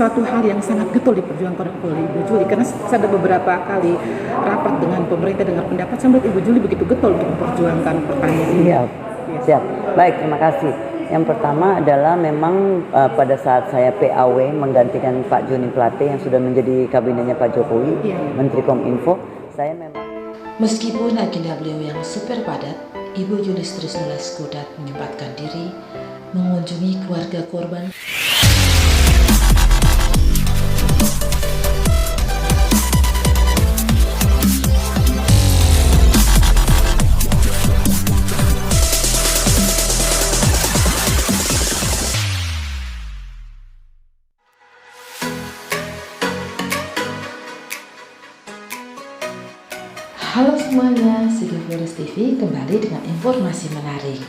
suatu hal yang sangat getol diperjuangkan oleh Ibu Juli, karena saya ada beberapa kali rapat dengan pemerintah dengar pendapat, saya melihat Ibu Juli begitu getol untuk memperjuangkan pertanian ini. Siap, siap. Baik, terima kasih. Yang pertama adalah memang pada saat saya PAW menggantikan Pak Joni Plate yang sudah menjadi kabinetnya Pak Jokowi, Menteri Kominfo, saya memang... Meskipun agenda beliau yang super padat, Ibu Juli Trisno Leskodat menyempatkan diri mengunjungi keluarga korban. Halo semuanya, Siga Flores TV kembali dengan informasi menarik.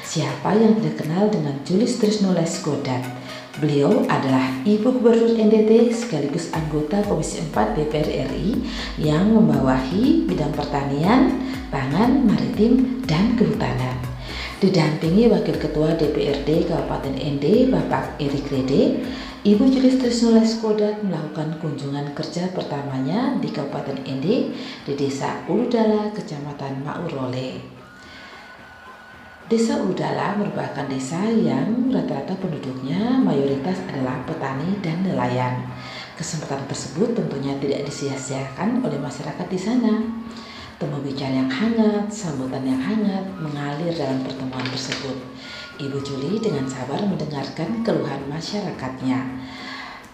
Siapa yang tidak kenal dengan Juli Trisno Leskodat? Beliau adalah Ibu Gubernur NTT sekaligus anggota Komisi 4 DPR RI yang membawahi bidang pertanian, pangan, maritim, dan kehutanan. Didampingi Wakil Ketua DPRD Kabupaten ND Bapak Erik Rede, Ibu Juli Trisno Leskodat melakukan kunjungan kerja pertamanya di Kabupaten ND di Desa Uludala, Kecamatan Maurole. Desa Uludala merupakan desa yang rata-rata penduduknya mayoritas adalah petani dan nelayan. Kesempatan tersebut tentunya tidak disia-siakan oleh masyarakat di sana. Temu bicara yang hangat, sambutan yang hangat mengalir dalam pertemuan tersebut. Ibu Juli dengan sabar mendengarkan keluhan masyarakatnya.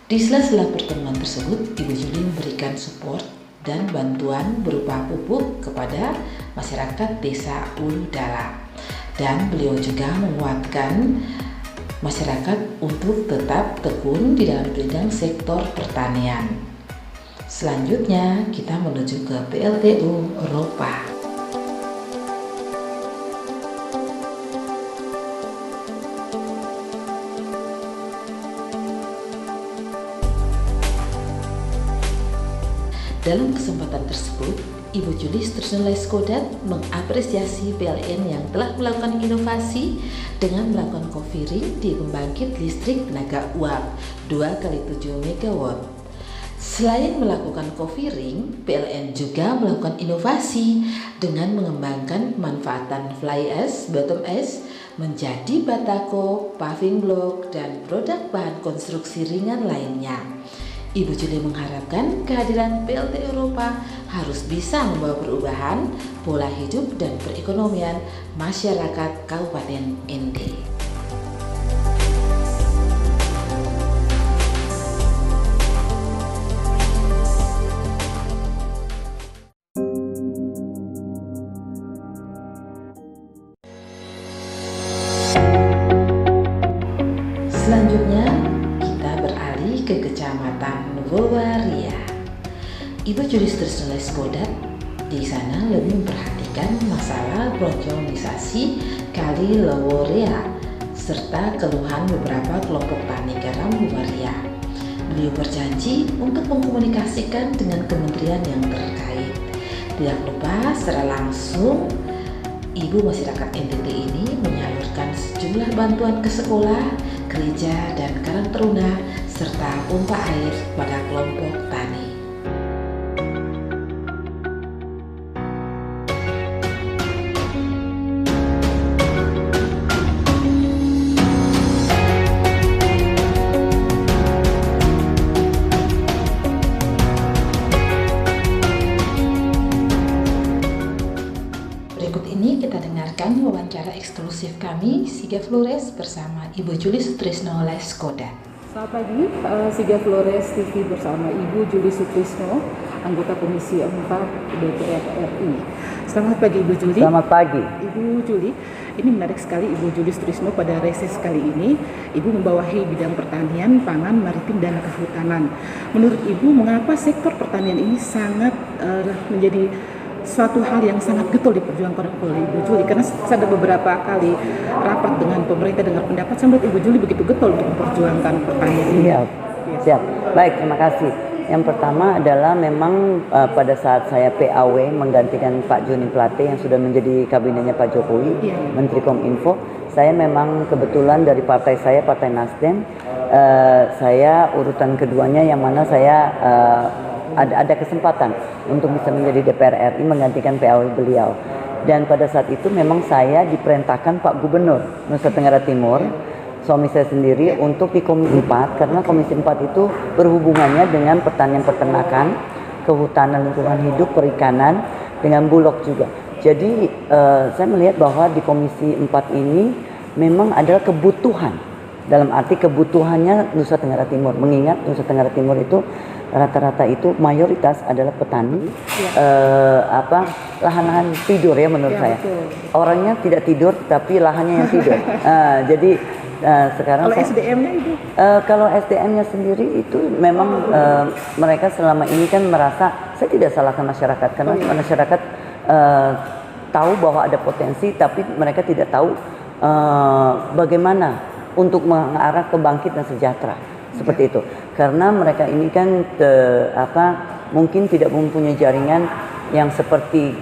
Di sela-sela pertemuan tersebut, Ibu Juli memberikan support dan bantuan berupa pupuk kepada masyarakat Desa Uludala. Dan beliau juga menguatkan masyarakat untuk tetap tekun di dalam bidang sektor pertanian. Selanjutnya kita menuju ke PLTU Eropa. Dalam kesempatan tersebut, Ibu Juli Trisno Leskodat mengapresiasi PLN yang telah melakukan inovasi dengan melakukan co-firing di pembangkit listrik tenaga uap 2x7 MW. Selain melakukan co-firing, PLN juga melakukan inovasi dengan mengembangkan pemanfaatan fly ash, bottom ash menjadi batako, paving block, dan produk bahan konstruksi ringan lainnya. Ibu Juli mengharapkan kehadiran PLT Eropa harus bisa membawa perubahan pola hidup dan perekonomian masyarakat Kabupaten ND. Selanjutnya kita beralih ke Kecamatan Wolwaria. Ibu Juli Trisno Leskodat di sana lebih memperhatikan masalah bronchonisasi Kali Wolwaria serta keluhan beberapa kelompok tani garam Wolwaria. Beliau berjanji untuk mengkomunikasikan dengan kementerian yang terkait. Tidak lupa secara langsung Ibu masyarakat NTT ini menyalurkan sejumlah bantuan ke sekolah, gereja, dan karang teruna serta pompa air pada kelompok tani. Berikut ini kita dengarkan wawancara eksklusif kami, Siga Flores bersama Ibu Juli Trisno Leskodat. Selamat pagi, Siga Flores TV bersama Ibu Juli Trisno, anggota Komisi 4 DPR RI. Selamat pagi Ibu Juli. Selamat pagi. Ibu Juli, ini menarik sekali Ibu Juli Trisno pada reses kali ini. Ibu membawahi bidang pertanian, pangan, maritim, dan kehutanan. Menurut Ibu, mengapa sektor pertanian ini sangat menjadi suatu hal yang sangat getol diperjuangkan oleh Ibu Juli, karena saya ada beberapa kali rapat dengan pemerintah dengar pendapat, saya melihat Ibu Juli begitu getol untuk memperjuangkan pertanian ini. Siap. Baik, terima kasih. Yang pertama adalah memang pada saat saya PAW menggantikan Pak Joni Plate yang sudah menjadi kabinetnya Pak Jokowi, Menteri Kominfo, saya memang kebetulan dari partai saya, Partai Nasdem, saya urutan keduanya yang mana saya ada kesempatan untuk bisa menjadi DPR RI menggantikan PAW beliau. Dan pada saat itu memang saya diperintahkan Pak Gubernur Nusa Tenggara Timur, suami saya sendiri, untuk di Komisi 4, karena Komisi 4 itu berhubungannya dengan pertanian peternakan, kehutanan lingkungan hidup, perikanan, dengan Bulog juga. Jadi saya melihat bahwa di Komisi 4 ini memang adalah kebutuhan, dalam arti kebutuhannya Nusa Tenggara Timur, mengingat Nusa Tenggara Timur itu rata-rata itu mayoritas adalah petani, lahan-lahan tidur ya menurut saya. Betul. Orangnya tidak tidur tapi lahannya yang tidur. Jadi sekarang kalau SDM-nya itu? Kalau SDM-nya sendiri itu memang mereka selama ini kan merasa, saya tidak salahkan masyarakat karena masyarakat tahu bahwa ada potensi, tapi mereka tidak tahu bagaimana untuk mengarah ke bangkit dan sejahtera. Seperti itu, karena mereka ini kan mungkin tidak mempunyai jaringan yang seperti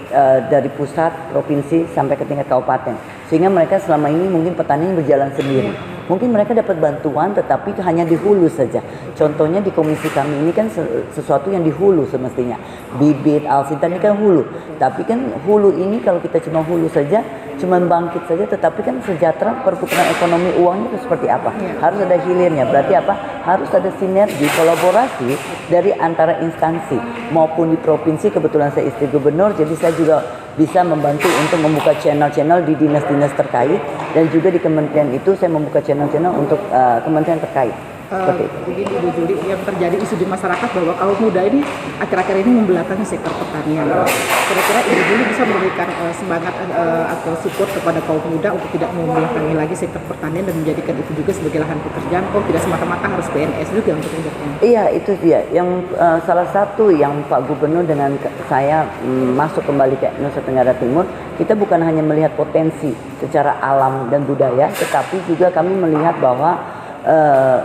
dari pusat, provinsi sampai ke tingkat kabupaten, sehingga mereka selama ini mungkin petani berjalan sendiri. Mungkin mereka dapat bantuan tetapi itu hanya di hulu saja. Contohnya di komisi kami ini kan sesuatu yang di hulu semestinya. Bibit, alsintan ini kan hulu. Tapi kan hulu ini kalau kita cuma hulu saja, cuma bangkit saja, tetapi kan sejahtera perputaran ekonomi uangnya itu seperti apa? Harus ada hilirnya. Berarti apa? Harus ada sinergi, kolaborasi dari antara instansi maupun di provinsi. Kebetulan saya istri gubernur, jadi saya juga bisa membantu untuk membuka channel-channel di dinas-dinas terkait, dan juga di kementerian itu saya membuka channel-channel untuk kementerian terkait. Begini Bu Juli, yang terjadi isu di masyarakat bahwa kaum muda ini akhir-akhir ini membelakangi sektor pertanian. Kira-kira Ibu Juli bisa memberikan semangat atau support kepada kaum muda untuk tidak membelakangi lagi sektor pertanian dan menjadikan itu juga sebagai lahan pekerjaan, kok tidak semata-mata harus PNS juga untuk hidupnya? Iya, itu dia. Yang salah satu yang Pak Gubernur dengan saya masuk kembali ke Nusa Tenggara Timur, kita bukan hanya melihat potensi secara alam dan budaya, tetapi juga kami melihat bahwa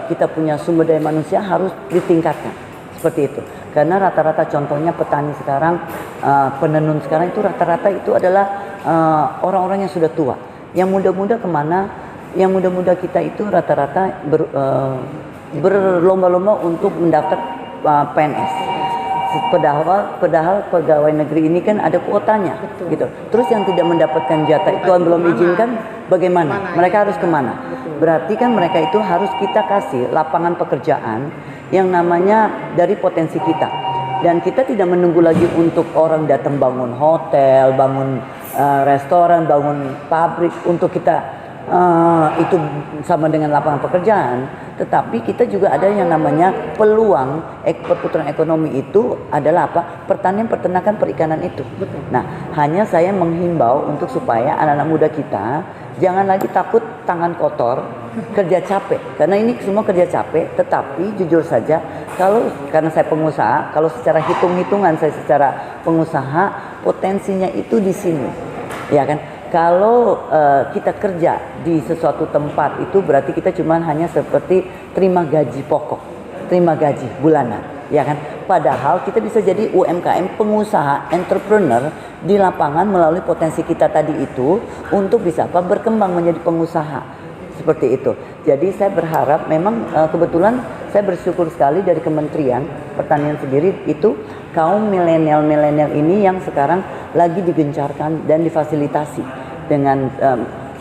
kita punya sumber daya manusia harus ditingkatkan, seperti itu. Karena rata-rata contohnya petani sekarang, penenun sekarang itu rata-rata itu adalah orang-orang yang sudah tua. Yang muda-muda kemana? Yang muda-muda kita itu rata-rata berlomba-lomba untuk mendaftar PNS. Padahal pegawai negeri ini kan ada kuotanya. Betul. Gitu. Terus yang tidak mendapatkan jatah itu belum diizinkan, bagaimana? Mereka harus kemana? Berarti kan mereka itu harus kita kasih lapangan pekerjaan yang namanya dari potensi kita. Dan kita tidak menunggu lagi untuk orang datang bangun hotel, bangun restoran, bangun pabrik untuk kita itu sama dengan lapangan pekerjaan. Tetapi kita juga ada yang namanya peluang perputaran ekonomi, itu adalah apa? Pertanian, peternakan, perikanan itu. Betul. Nah, hanya saya menghimbau untuk supaya anak-anak muda kita jangan lagi takut tangan kotor, kerja capek. Karena ini semua kerja capek, tetapi jujur saja, karena saya pengusaha, kalau secara hitung-hitungan saya secara pengusaha, potensinya itu di sini. Ya kan? Kalau kita kerja di sesuatu tempat itu berarti kita cuma hanya seperti terima gaji pokok, terima gaji bulanan, ya kan? Padahal kita bisa jadi UMKM, pengusaha, entrepreneur di lapangan melalui potensi kita tadi itu untuk bisa berkembang menjadi pengusaha, seperti itu. Jadi saya berharap, memang kebetulan saya bersyukur sekali dari Kementerian Pertanian sendiri itu kaum milenial ini yang sekarang lagi digencarkan dan difasilitasi dengan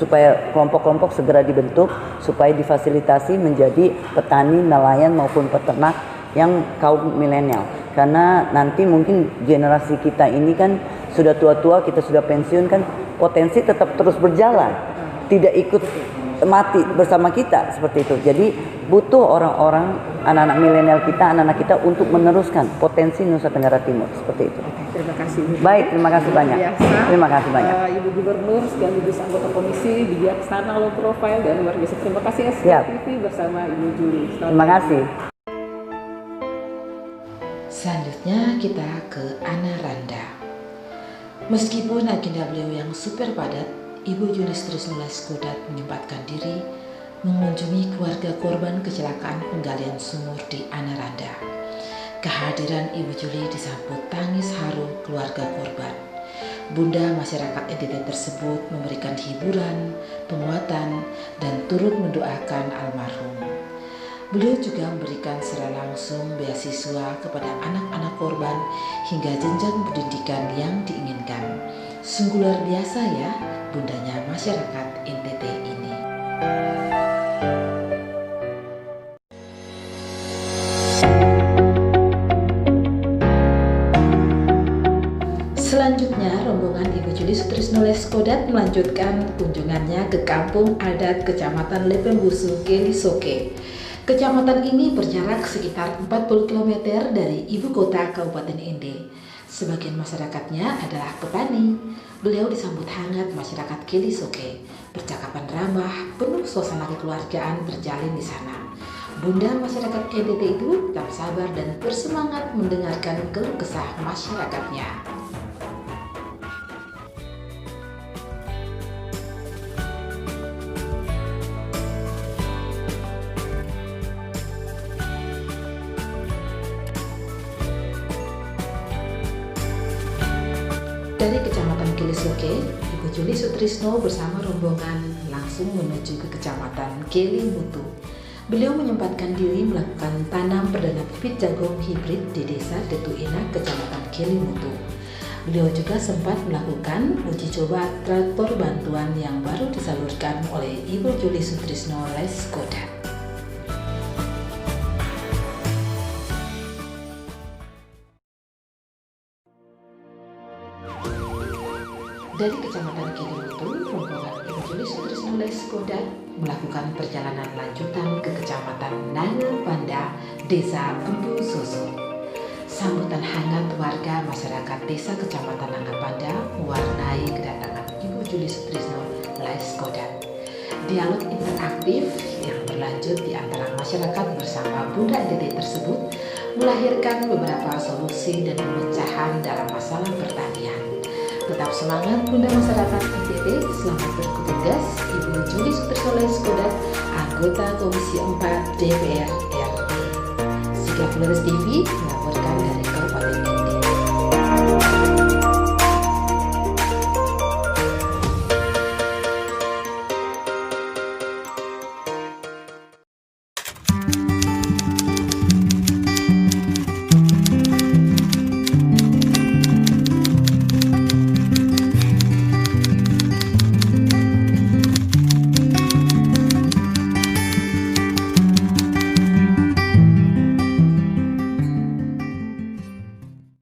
supaya kelompok-kelompok segera dibentuk, supaya difasilitasi menjadi petani, nelayan maupun peternak yang kaum milenial. Karena nanti mungkin generasi kita ini kan sudah tua-tua, kita sudah pensiun kan, potensi tetap terus berjalan, tidak ikut mati bersama kita, seperti itu. Jadi butuh orang-orang, anak-anak milenial kita, anak-anak kita untuk meneruskan potensi Nusa Tenggara Timur, seperti itu. Terima kasih. Baik, terima kasih banyak. Terima kasih banyak. Ibu Gubernur sekaligus anggota komisi bijaksana low profile dan luar biasa. Terima kasih SKTV bersama Ibu Juli. Terima kasih. Selanjutnya kita ke Anaranda. Meskipun agenda beliau yang super padat, Ibu Juli Trisno Skodat menyempatkan diri mengunjungi keluarga korban kecelakaan penggalian sumur di Anaranda. Kehadiran Ibu Juli disambut tangis haru keluarga korban. Bunda masyarakat NTT tersebut memberikan hiburan, penguatan, dan turut mendoakan almarhum. Beliau juga memberikan secara langsung beasiswa kepada anak-anak korban hingga jenjang pendidikan yang diinginkan. Sungguh luar biasa ya bundanya masyarakat NTT ini. Selanjutnya, rombongan Ibu Juli Sutrisno Leskodat melanjutkan kunjungannya ke kampung adat Kecamatan Lepembusu, Kelisoke. Kecamatan ini berjarak sekitar 40 km dari ibu kota Kabupaten Ende. Sebagian masyarakatnya adalah petani. Beliau disambut hangat masyarakat Kelisoke. Percakapan ramah, penuh suasana kekeluargaan terjalin di sana. Bunda masyarakat NTT itu tetap sabar dan bersemangat mendengarkan keluh kesah masyarakatnya. Dari Kecamatan Kelisoke, Ibu Juli Sutrisno bersama rombongan langsung menuju ke Kecamatan Kelimutu. Beliau menyempatkan diri melakukan tanam perdana bibit jagung hibrid di Desa Detuina, Kecamatan Kelimutu. Beliau juga sempat melakukan uji coba traktor bantuan yang baru disalurkan oleh Ibu Juli Sutrisno Leskodat. Dari Kecamatan Kelimutu, rombongan Ibu Juli Sutrisno Leskodat melakukan perjalanan lanjutan ke Kecamatan Nangapanda, Desa Empu Soso. Sambutan hangat warga masyarakat Desa Kecamatan Nangapanda mewarnai kedatangan Ibu Juli Sutrisno Leskodat. Dialog interaktif yang berlanjut di antara masyarakat bersama Bunda NTT tersebut melahirkan beberapa solusi dan pemecahan dalam masalah pertanian. Tetap semangat Bunda masyarakat NTT, selamat bertugas Ibu Juli Sutrisno Leskodat, anggota Komisi 4 DPR RI. Sigap Flores TV melaporkan dari